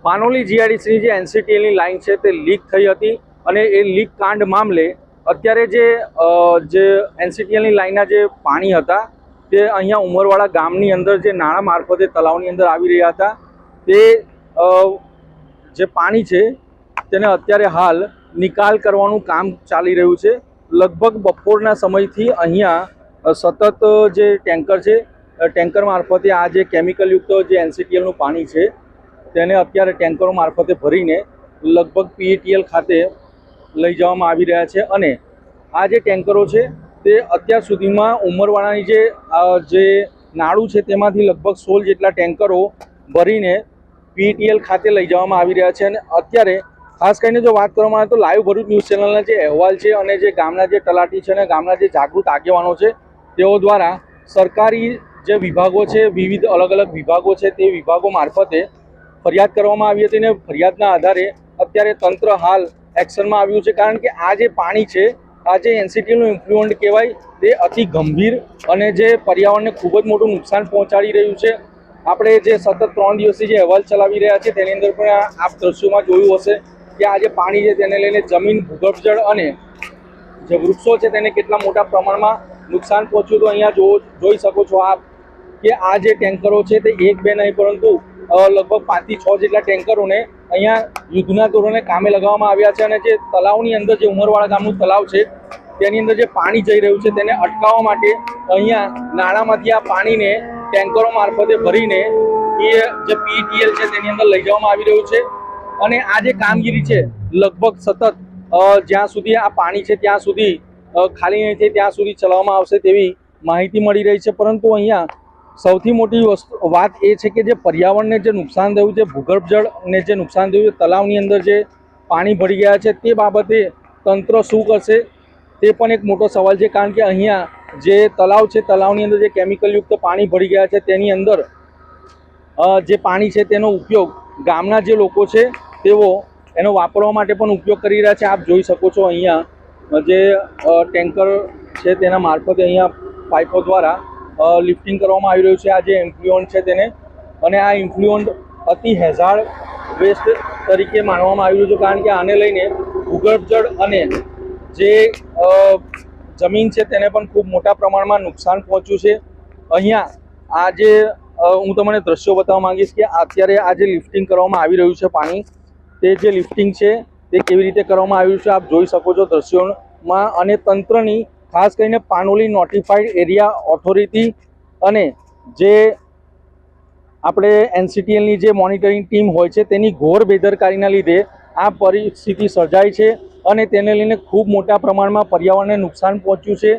પાનોલી જીઆઈડીસીની જે એનસીટીએલની લાઇન છે તે લીક થઈ હતી અને એ લીક કાંડ મામલે અત્યારે જે એનસીટીએલની લાઇનના જે પાણી હતા તે અહીંયા ઉમરવાડા ગામની અંદર જે નાળા મારફતે તળાવની અંદર આવી રહ્યા હતા તે જે પાણી છે તેને અત્યારે હાલ નિકાલ કરવાનું કામ ચાલી રહ્યું છે। લગભગ બપોરના સમયથી અહીંયા સતત જે ટેન્કર છે ટેન્કર મારફતે આ જે કેમિકલયુક્ત જે એનસીટીએલનું પાણી છે તેને અત્યારે ટેન્કરો મારફતે ભરીને લગભગ પીએટીએલ ખાતે લઈ જવામાં આવી રહ્યા છે અને આ જે ટેન્કરો છે તે અત્યાર સુધીમાં ઉમરવાડાની જે નાળું છે તેમાંથી લગભગ 16 જેટલા ટેન્કરો ભરીને પીએટીએલ ખાતે લઈ જવામાં આવી રહ્યા છે। અને અત્યારે ખાસ કરીને જો વાત કરવામાં આવે તો લાઈવ ભરૂચ ન્યૂઝ ચેનલના જે અહેવાલ છે અને જે ગામના જે તલાટી છે અને ગામના જે જાગૃત આગેવાનો છે તેઓ દ્વારા સરકારી જે વિભાગો છે વિવિધ અલગ અલગ વિભાગો છે તે વિભાગો મારફતે ફરિયાદ કરવામાં આવી હતી અને ફરિયાદના આધારે અત્યારે તંત્ર હાલ એક્શનમાં આવ્યું છે। કારણ કે આ જે પાણી છે આ જે એનસીટીએલનું ઇન્ફ્લુઅન્ટ કહેવાય તે અતિ ગંભીર અને જે પર્યાવરણને ખૂબ જ મોટું નુકસાન પહોંચાડી રહ્યું છે। આપણે જે સતત 3 દિવસથી જે અહેવાલ ચલાવી રહ્યા છે તેની અંદર પણ આપ દ્રશ્યોમાં જોયું હશે કે આ જે પાણી છે તેને લઈને જમીન ભૂગર્ભ જળ અને જે વૃક્ષો છે તેને કેટલા મોટા પ્રમાણમાં નુકસાન પહોંચ્યું તો અહીંયા જોઈ શકો છો આપ કે આ જે ટેન્કરો છે તે 1-2 નહીં પરંતુ લગભગ 5 થી 6 જેટલા ટેન્કરોને અહીંયા યુદ્ધના ધોરણે કામે લગાવવામાં આવ્યા છે અને જે તળાવની અંદર જે ઉમરવાડા ગામનું તળાવ છે તેની અંદર જે પાણી જઈ રહ્યું છે તેને અટકાવવા માટે અહીંયા નાળામાંથી આ પાણીને ટેન્કરો મારફતે ભરીને એ જે પીટીએલ છે તેની અંદર લઈ જવામાં આવી રહ્યું છે અને આ જે કામગીરી છે લગભગ સતત જ્યાં સુધી આ પાણી છે ત્યાં સુધી ખાલી નહીં થાય ત્યાં સુધી ચલાવવામાં આવશે તેવી માહિતી મળી રહી છે। પરંતુ અહીંયા સૌથી મોટી વાત એ છે કે જે પર્યાવરણને જે નુકસાન થયું છે ભૂગર્ભ જળને જે નુકસાન થયું છે તળાવની અંદર જે પાણી ભળી ગયા છે તે બાબતે તંત્ર શું કરશે તે પણ એક મોટો સવાલ છે। કારણ કે અહીંયા જે તળાવ છે તળાવની અંદર જે કેમિકલયુક્ત પાણી ભળી ગયા છે તેની અંદર જે પાણી છે તેનો ઉપયોગ ગામના જે લોકો છે તેઓ એનો વાપરવા માટે પણ ઉપયોગ કરી રહ્યા છે। આપ જોઈ શકો છો અહીંયા જે ટેન્કર છે તેના મારફતે અહીંયા પાઇપો દ્વારા લિફ્ટિંગ કરવામાં આવી રહ્યું છે આ જે ઇન્ફ્લુઅન્ટ છે તેને અને આ ઇન્ફ્લુઅન્ટ અતિ હેઝાર્ડ વેસ્ટ તરીકે માનવામાં આવી રહ્યું છે। કારણ કે આને લઈને ભૂગર્ભ જળ અને જે જમીન છે તેને પણ ખૂબ મોટા પ્રમાણમાં નુકસાન પહોંચ્યું છે। અહીંયા આ જે હું તમને દ્રશ્યો બતાવવા માંગીશ કે અત્યારે આ જે લિફ્ટિંગ કરવામાં આવી રહ્યું છે પાણી તે જે લિફ્ટિંગ છે તે કેવી રીતે કરવામાં આવ્યું છે આપ જોઈ શકો છો દ્રશ્યોમાં। અને તંત્રની ખાસ કરીને પાનોલી નોટિફાઈડ એરિયા ઓથોરિટી અને જે આપણે એનસીટીએલની જે મોનિટરિંગ ટીમ હોય છે તેની ઘોર બેદરકારીના લીધે આ પરિસ્થિતિ સર્જાઈ છે અને તેને લઈને ખૂબ મોટા પ્રમાણમાં પર્યાવરણને નુકસાન પહોંચ્યું છે।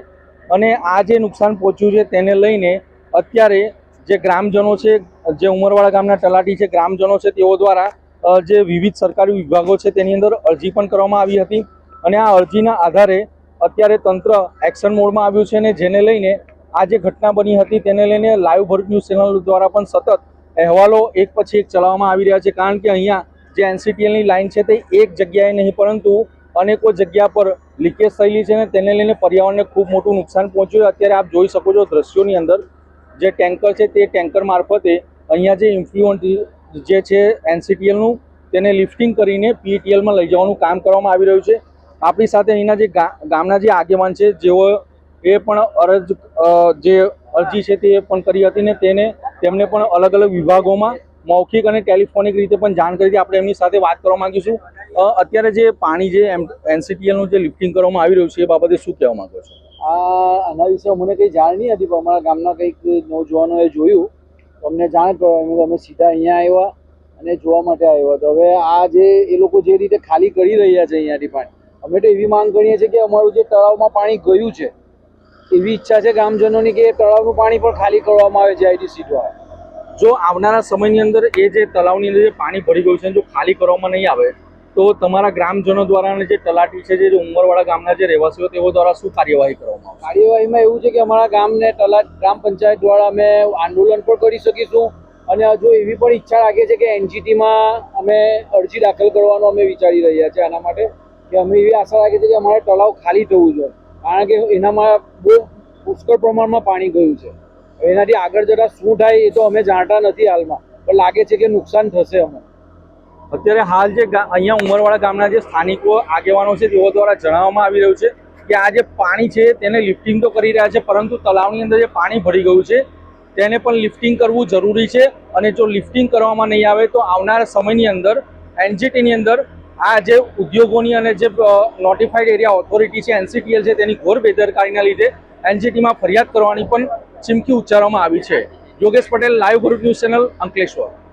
અને આ જે નુકસાન પહોંચ્યું છે તેને લઈને અત્યારે જે ગ્રામજનો છે જે ઉમરવાડા ગામના તલાટી છે ગ્રામજનો છે તેઓ દ્વારા જે વિવિધ સરકારી વિભાગો છે તેની અંદર અરજી પણ કરવામાં આવી હતી અને આ અરજીના આધારે અત્યારે તંત્ર એક્શન મોડમાં આવ્યું છે અને જેને લઈને આ જે ઘટના બની હતી તેને લઈને લાઈવ ભરૂચ ન્યૂઝ ચેનલ દ્વારા પણ સતત અહેવાલો એક પછી એક ચલાવવામાં આવી રહ્યા છે। કારણ કે અહીંયા જે એનસીટીએલની લાઇન છે તે એક જગ્યાએ નહીં પરંતુ અનેકો જગ્યા પર લીકેજ થયેલી છે અને તેને લઈને પર્યાવરણને ખૂબ મોટું નુકસાન પહોંચ્યું। અત્યારે આપ જોઈ શકો છો દ્રશ્યોની અંદર જે ટેન્કર છે તે ટેન્કર મારફતે અહીંયા જે ઇન્ફ્લુઅન્ટ જે છે એનસીટીએલનું તેને લિફ્ટિંગ કરીને પીટીએલમાં લઈ જવાનું કામ કરવામાં આવી રહ્યું છે। આપણી સાથે અહીંના જે ગામના જે આગેવાન છે જેઓ એ પણ અરજી છે તે પણ કરી હતી ને તેમને પણ અલગ અલગ વિભાગોમાં મૌખિક અને ટેલિફોનિક રીતે પણ જાણ કરી હતી। આપણે એમની સાથે વાત કરવા માંગીશું। અત્યારે જે પાણી જે એનસીટીએલનું જે લિફ્ટિંગ કરવામાં આવી રહ્યું છે એ બાબતે શું કહેવા માંગો છો? આના વિશે મને કંઈ જાણ નહીં હતી પણ અમારા ગામના કંઈક નौजवानोએ જોયું તો અમને જાણ કરવા અમે સીધા અહીંયા આવ્યા અને જોવા માટે આવ્યા। તો હવે આ જે એ લોકો જે રીતે ખાલી કરી રહ્યા છે અહીંયાથી પાણી અમે તો એવી માંગ કરીએ છીએ કે અમારું જે તળાવમાં પાણી ગયું છે એવી ઈચ્છા છે ગામજનોની કે તળાવનું પાણી પણ ખાલી કરવામાં આવે જીઆઈડીસી દ્વારા। જો આવનારા સમયની અંદર એ જે તળાવની અંદર જે પાણી ભરી ગયું છે જો ખાલી કરવામાં નહીં આવે તો તમારા ગ્રામજનો દ્વારા જે તલાટી છે જે ઉમરવાડા ગામના જે રહેવાસીઓ તેઓ દ્વારા શું કાર્યવાહી કરવામાં આવશે? કાર્યવાહીમાં એવું છે કે અમારા ગામને ગ્રામ પંચાયત દ્વારા અમે આંદોલન પણ કરી શકીશું અને હજુ એવી પણ ઈચ્છા રાખીએ છીએ કે એનજીટીમાં અમે અરજી દાખલ કરવાનો અમે વિચારી રહ્યા છીએ આના માટે કે અમે એવી આશા રાખીએ છીએ કે અમારે તળાવ ખાલી થવું જોઈએ। કારણ કે એનામાં બહુ પુષ્કળ પ્રમાણમાં પાણી ગયું છે। એનાથી આગળ જતાં શું થાય એ તો અમે જાણતા નથી હાલમાં પણ લાગે છે કે નુકસાન થશે અમે। અત્યારે હાલ જે અહીંયા ઉમરવાડા ગામના જે સ્થાનિકો આગેવાનો છે તેઓ દ્વારા જણાવવામાં આવી રહ્યું છે કે આ જે પાણી છે તેને લિફ્ટિંગ તો કરી રહ્યા છે, પરંતુ તળાવની અંદર જે પાણી ભરી ગયું છે તેને પણ લિફ્ટિંગ કરવું જરૂરી છે. અને જો લિફ્ટિંગ કરવામાં નહીં આવે તો આવનારા સમયની અંદર એનજીટીની અંદર આ જે ઉદ્યોગોની અને જે નોટિફાઈડ એરિયા ઓથોરિટી છે એનસીટીએલ છે તેની ઘોર બેદરકારીના લીધે એનજીટીમાં ફરિયાદ કરવાની પણ ચીમકી ઉચ્ચારવામાં આવી છે. Yogesh Patel, live Bharuch news channel, Ankleshwar.